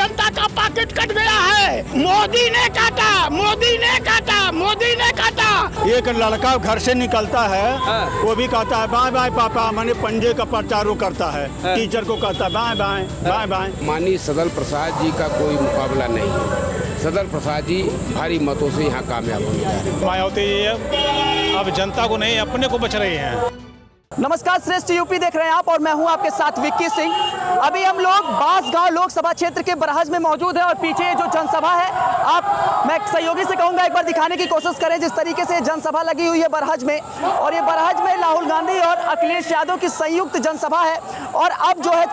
जनता का pocket cut गया है। मोदी ने काटा, मोदी ने काटा, मोदी ने काटा। एक लड़का घर से निकलता है, वो भी कहता है बाय बाय पापा, मैंने पंजे का प्रचार करता है, टीचर को कहता है बाय बाय बाय बाय। माननीय सदल प्रसाद जी का कोई मुकाबला नहीं है। सदल प्रसाद जी भारी मतों से यहाँ कामयाब होने जा रहे हैं। मायावती जी अब जनता को नहीं अपने को बच रही हैं। नमस्कार, श्रेष्ठ यूपी देख रहे हैं आप और मैं हूं आपके साथ विक्की सिंह। अभी हम लोग बांसगांव लोकसभा क्षेत्र के बरहज में मौजूद है और पीछे जो जनसभा है, मैं सहयोगी से कहूंगा एक बार दिखाने की कोशिश करें जिस तरीके से जनसभा लगी हुई है बरहज में। और ये बरहज में राहुल गांधी और अखिलेश यादव की संयुक्त जनसभा है। और अब जो है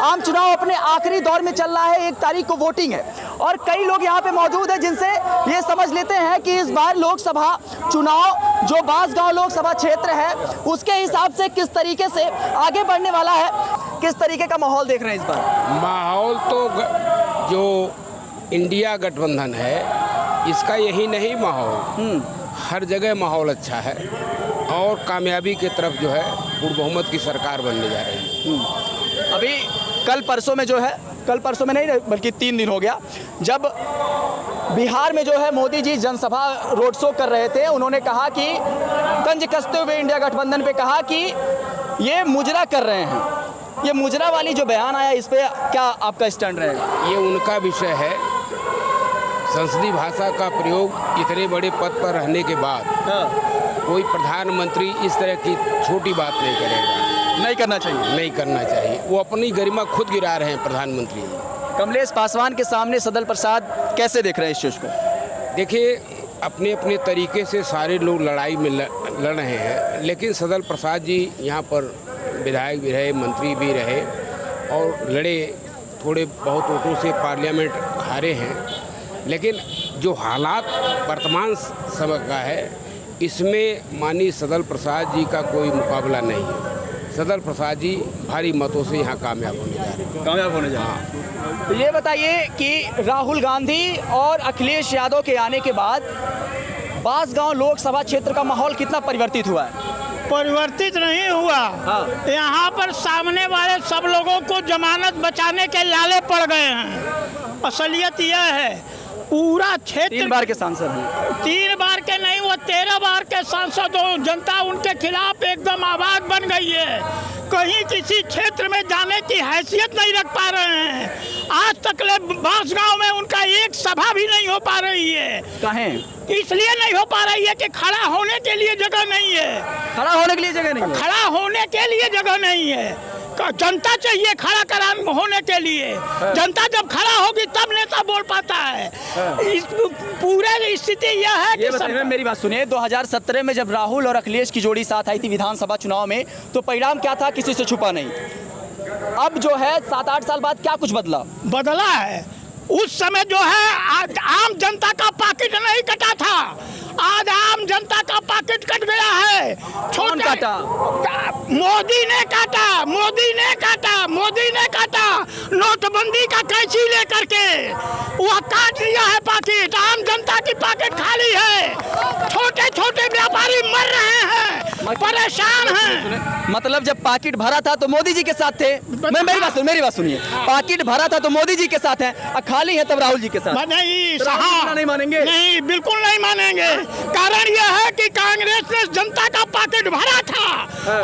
आम चुनाव अपने आखिरी दौर में चल रहा है। 1 तारीख को वोटिंग है और कई लोग यहाँ पे मौजूद है जिनसे ये समझ लेते हैं कि इस बार लोकसभा चुनाव जो बांसगांव लोकसभा क्षेत्र है उसके हिसाब से किस तरीके से आगे बढ़ने वाला है, किस तरीके का माहौल देख रहे हैं इस बार। माहौल तो जो इंडिया गठबंधन है इसका यही नहीं माहौल, हर जगह माहौल अच्छा है और कामयाबी की तरफ जो है पूर्ण बहुमत की सरकार बनने जा रही है। अभी कल परसों में जो है, कल परसों में नहीं बल्कि 3 दिन हो गया, जब बिहार में जो है मोदी जी जनसभा रोड शो कर रहे थे, उन्होंने कहा कि तंज कसते हुए इंडिया गठबंधन पे कहा कि ये मुजरा कर रहे हैं। ये मुजरा वाली जो बयान आया, इस पे क्या आपका स्टैंड रहेगा? ये उनका विषय है। संसदीय भाषा का प्रयोग इतने बड़े पद पर रहने के बाद कोई प्रधानमंत्री इस तरह की छोटी बात नहीं करेगा। नहीं करना चाहिए, नहीं करना चाहिए। वो अपनी गरिमा खुद गिरा रहे हैं प्रधानमंत्री। कमलेश पासवान के सामने सदल प्रसाद कैसे देख रहे हैं इस चीज़ को? देखिए, अपने अपने तरीके से सारे लोग लड़ाई में लड़ रहे हैं, लेकिन सदल प्रसाद जी यहाँ पर विधायक भी रहे, मंत्री भी रहे और लड़े, थोड़े बहुत वोटों से पार्लियामेंट हारे हैं। लेकिन जो हालात वर्तमान समय का है, इसमें माननीय सदल प्रसाद जी का कोई मुकाबला नहीं है। सदल प्रसाद जी भारी मतों से यहाँ कामयाब होने जा रहे हैं। कामयाब होने जा रहे हैं। तो ये बताइए कि राहुल गांधी और अखिलेश यादव के आने के बाद बांसगांव लोकसभा क्षेत्र का माहौल कितना परिवर्तित हुआ है? परिवर्तित नहीं हुआ। यहाँ पर सामने वाले सब लोगों को जमानत बचाने के लाले पड़ गए हैं। असलियत यह है, पूरा क्षेत्र 3 बार के सांसद हैं। 3 बार के नहीं, वो 13 बार के सांसद हो। जनता उनके खिलाफ एकदम आवाज बन गई है। कहीं किसी क्षेत्र में जाने की हैसियत नहीं रख पा रहे हैं। आज तक बांसगांव में उनका एक सभा भी नहीं हो पा रही है। कहें इसलिए नहीं हो पा रही है कि खड़ा होने के लिए जगह नहीं है। खड़ा होने के लिए जगह नहीं है। खड़ा होने के लिए जगह नहीं है। जनता चाहिए खड़ा होने के लिए। जनता जब खड़ा होगी तब नेता बोल पाता है। इस पूरे स्थिति यह है कि मेरी बात सुनिए, 2017 में जब राहुल और अखिलेश की जोड़ी साथ आई थी विधानसभा चुनाव में, तो परिणाम क्या था किसी से छुपा नहीं। अब जो है 7-8 साल बाद क्या कुछ बदला है। उस समय जो है आम जनता का पॉकेट नहीं कटा था, आज आम जनता का पॉकेट कट गया है। कौन काटा? मोदी ने काटा, मोदी ने काटा, मोदी ने काटा। नोटबंदी का कैंची लेकर के वह काट लिया है पॉकेट। आम जनता की पॉकेट खाली है। छोटे छोटे व्यापारी मर रहे हैं, परेशान हैं। मतलब जब पॉकेट भरा था तो मोदी जी के साथ थे। मेरी बात सुनिए, पॉकेट भरा था तो मोदी जी के साथ है, खाली है तब राहुल जी के साथ। नहीं, नहीं मानेंगे? नहीं, बिल्कुल नहीं मानेंगे। कारण यह है कि कांग्रेस ने जनता का पॉकेट भरा था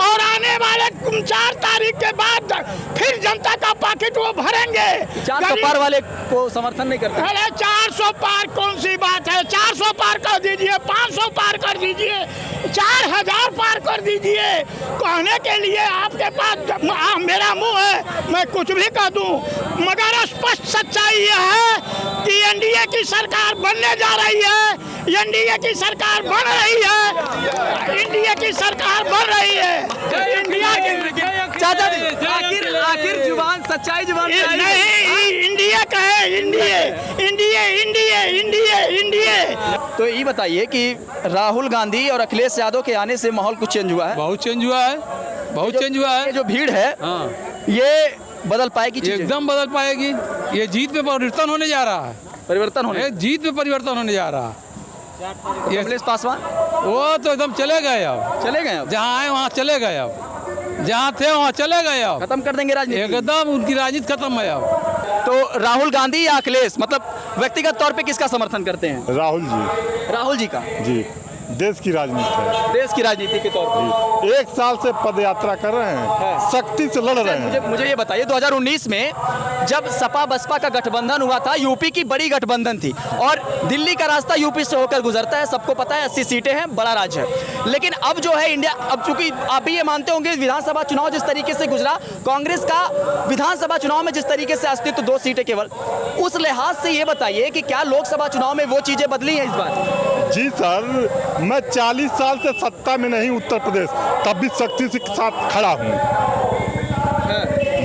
और आने वाले 4 तारीख के बाद फिर जनता का पॉकेट वो भरेंगे। 400 पार वाले को समर्थन नहीं करते। अरे 400 पार कौन सी बात है? 400 पार कर दीजिए, 500 पार कर दीजिए, 4000 पार कर दीजिए। कहने के लिए आपके पास मेरा मुंह है, मैं कुछ भी कह दूं, मगर स्पष्ट सच्चाई यह है कि एनडीए की सरकार बनने जा रही है। एनडीए की सरकार बन रही है। एनडीए की सरकार बन रही है। इंडिया की चाचा जी, आखिर जुबान सच्चाई जुबान नहीं, इंडिया का है। इंडिया। तो ये बताइए कि राहुल गांधी और अखिलेश यादव के आने से माहौल कुछ चेंज हुआ है? बहुत चेंज हुआ है, बहुत चेंज हुआ है। ये जो भीड़ है ये बदल पाएगी? एकदम बदल पाएगी। ये जीत में परिवर्तन होने जा रहा है। परिवर्तन होने, जीत में परिवर्तन होने जा रहा है। कमलेश पासवान वो तो एकदम चले गए, अब चले गए, जहाँ आए वहाँ चले गए। अब जहाँ थे वहाँ चले गए। अब खत्म कर देंगे राजनीति? एकदम उनकी राजनीति खत्म है अब। तो राहुल गांधी या अखिलेश, मतलब व्यक्तिगत तौर पे किसका समर्थन करते हैं? राहुल जी। राहुल जी का? जी, देश की राजनीति है। देश की राजनीति के तौर पे जी, 1 साल से पद यात्रा कर रहे हैं, सख्ती से लड़ रहे हैं। मुझे ये बताइए, 2019 में जब सपा बसपा का गठबंधन हुआ था, यूपी की बड़ी गठबंधन थी और दिल्ली का रास्ता यूपी से होकर गुजरता है, सबको पता है 80 सीटें हैं, बड़ा राज्य है। लेकिन अब जो है इंडिया, अब चूंकि आप भी ये मानते होंगे विधानसभा चुनाव जिस तरीके से गुजरा, कांग्रेस का विधानसभा चुनाव में जिस तरीके से अस्तित्व 2 सीटें केवल, उस लिहाज से ये बताइए कि क्या लोकसभा चुनाव में वो चीजें बदली हैं इस बार? जी सर, मैं 40 साल से सत्ता में नहीं उत्तर प्रदेश, तब भी सख्ती से साथ खड़ा हूँ।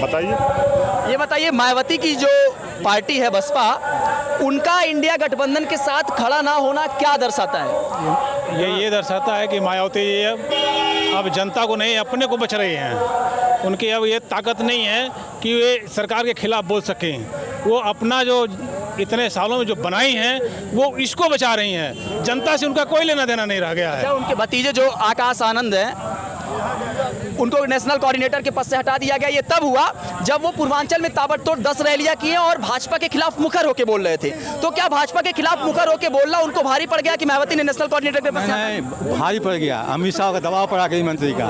बताइए। ये बताइए, मायावती की जो पार्टी है बसपा, उनका इंडिया गठबंधन के साथ खड़ा ना होना क्या दर्शाता है? ये दर्शाता है कि मायावती जी अब जनता को नहीं, अपने को बच रहे हैं। उनकी अब ये ताकत नहीं है कि वे सरकार के खिलाफ बोल सकें। वो अपना जो इतने सालों में जो बनाई हैं वो इसको बचा रही हैं। जनता से उनका कोई लेना देना नहीं रह गया है। क्या उनके भतीजे जो आकाश आनंद हैं, उनको नेशनल कोऑर्डिनेटर के पद से हटा दिया गया? ये तब हुआ जब वो पूर्वांचल में ताबड़तोड़ 10 रैलियां किए और भाजपा के खिलाफ मुखर होकर बोल रहे थे। तो क्या भाजपा के खिलाफ मुखर होकर बोलना उनको भारी पड़ गया कि मायावती ने नेशनल कोऑर्डिनेटर के पद से? नहीं, भारी पड़ गया। अमित शाह का दबाव पड़ा गई मंत्री का,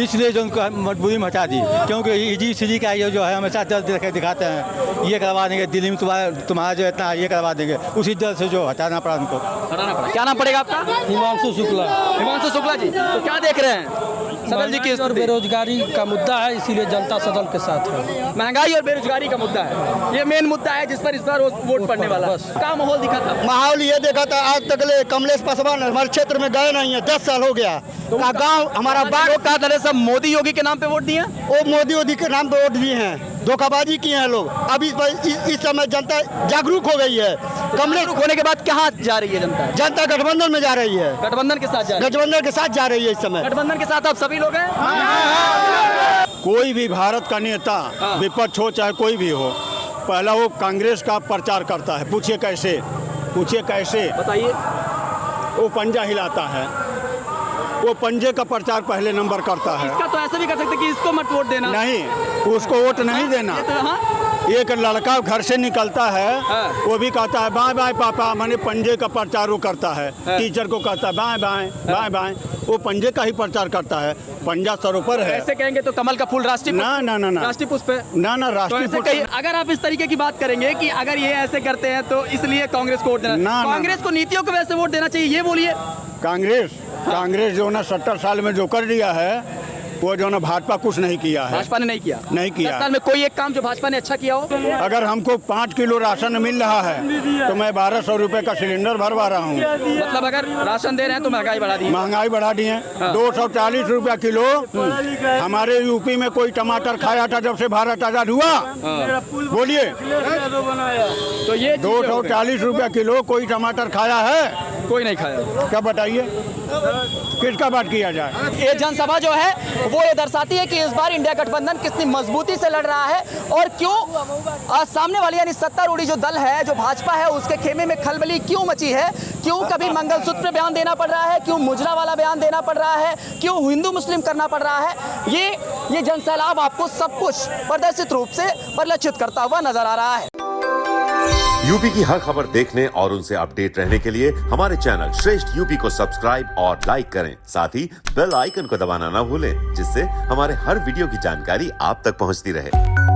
इसलिए जो उनको मजबूरी में हटा दी। क्योंकि ईडी सीडी का ये जो है हमेशा डर दिखाते हैं, ये करवा देंगे दिल्ली में, तुम्हारा जो इतना ये करवा देंगे, उसी डर से जो हटाना पड़ा उनको। हटाना पड़ा। क्या नाम पड़ेगा आपका? हिमांशु शुक्ला। हिमांशु शुक्ला जी, तो क्या देख रहे हैं सदल जी की और बेरोजगारी का मुद्दा है, इसीलिए जनता सदल के साथ है। महंगाई और बेरोजगारी का मुद्दा है, ये मेन मुद्दा है जिस पर इस बार वोट पड़ने वाला है। क्या माहौल दिखा था? माहौल ये देखा था, आज तक ले कमलेश पासवान हमारे क्षेत्र में गए नहीं है, 10 साल हो गया। का गांव हमारा बाग लोग कहा था सब मोदी योगी के नाम पे वोट दिए, वो मोदी के नाम पे वोट दिए हैं, धोखाबाजी किए हैं लोग। अब इस समय जनता जागरूक हो गई है। कमलेश होने के बाद कहाँ जा रही है जनता? जनता गठबंधन में जा रही है, गठबंधन के साथ जा रही है। गठबंधन के साथ जा रही है इस समय। गठबंधन के साथ आप सभी लोग हैं? कोई भी भारत का नेता, विपक्ष हो चाहे कोई भी हो, पहला वो कांग्रेस का प्रचार करता है। पूछिए कैसे, पूछिए कैसे, बताइए। वो पंजा हिलाता है, वो पंजे का प्रचार पहले नंबर करता है। इसका तो ऐसे भी कर सकते कि इसको मत वोट देना। नहीं, उसको वोट नहीं देना। एक लड़का घर से निकलता है, वो भी कहता है बाय बाय पापा, माने पंजे का प्रचार वो करता है। टीचर को कहता है बाय बाय बाय बाय, वो पंजे का ही प्रचार करता है। पंजा सरोपर है। ऐसे कहेंगे तो कमल का फूल राष्ट्रीय ना ना ना ना राष्ट्रीय पुष्प है। ना ना राष्ट्रीय तो ऐसे अगर आप इस तरीके की बात करेंगे कि अगर ये ऐसे करते हैं तो इसलिए कांग्रेस को वोट देना, कांग्रेस को नीतियों को वैसे वोट देना चाहिए, ये बोलिए। कांग्रेस जो ना 70 साल में जो कर दिया है, वो जो ना भाजपा कुछ नहीं किया है। भाजपा ने नहीं किया। 10 साल में कोई एक काम जो भाजपा ने अच्छा किया हो? अगर हमको 5 किलो राशन मिल रहा है तो मैं 1200 रुपए का सिलेंडर भरवा रहा हूँ। मतलब अगर राशन दे रहे हैं तो महंगाई बढ़ा दी? महंगाई बढ़ा दी है। 240 रुपया किलो। हमारे यूपी में कोई टमाटर खाया था जब से भारत आजाद हुआ? बोलिए, तो ये 240 रुपया किलो कोई टमाटर खाया है? कोई नहीं खाया। क्या बताइए, किसका बात किया जाए? ये जनसभा जो है वो ये दर्शाती है कि इस बार इंडिया गठबंधन कितनी मजबूती से लड़ रहा है और क्यों सामने वाली यानी सत्तारूढ़ी जो दल है, जो भाजपा है, उसके खेमे में खलबली क्यों मची है। क्यों कभी मंगलसूत्र पे बयान देना पड़ रहा है, क्यों मुजरा वाला बयान देना पड़ रहा है, क्यों हिंदू मुस्लिम करना पड़ रहा है। ये जनसैलाब आपको सब कुछ प्रदर्शित रूप से परिलक्षित करता हुआ नजर आ रहा है। यूपी की हर खबर देखने और उनसे अपडेट रहने के लिए हमारे चैनल श्रेष्ठ यूपी को सब्सक्राइब और लाइक करें। साथ ही बेल आइकन को दबाना ना भूलें, जिससे हमारे हर वीडियो की जानकारी आप तक पहुंचती रहे।